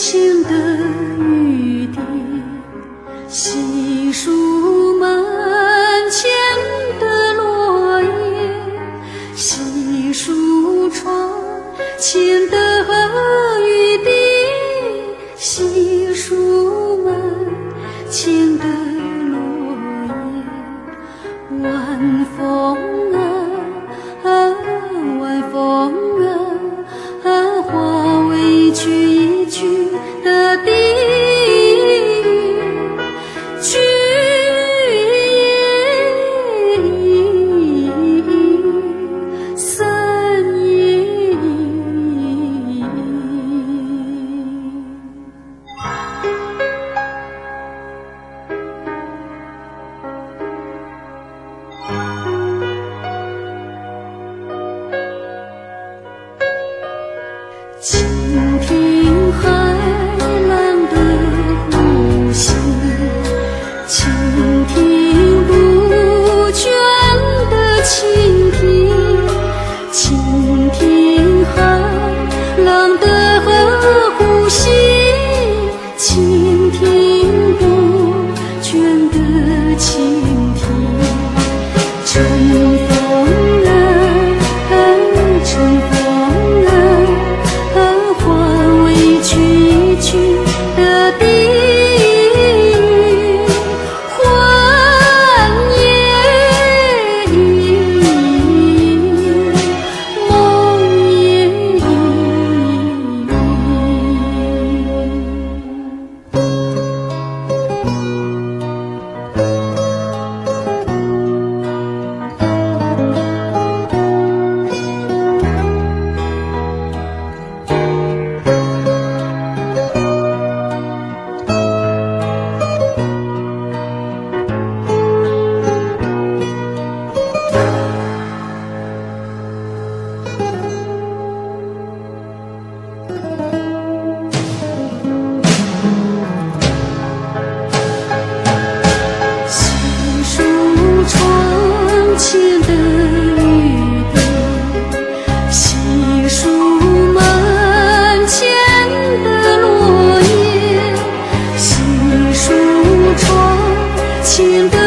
轻的雨滴，细数门前的落叶，细数窗前的雨滴，细数门前的落叶。晚风啊，晚风啊，化为一句一句的低语，句言三言。倾听海浪的呼吸，倾听不倦的倾听，倾听海浪的呼吸，倾听不倦的倾听。春风啊，春风啊，化为一句一句的低语，欢夜已，梦也已。细数窗前的雨滴，细数门前的落叶，细数窗前的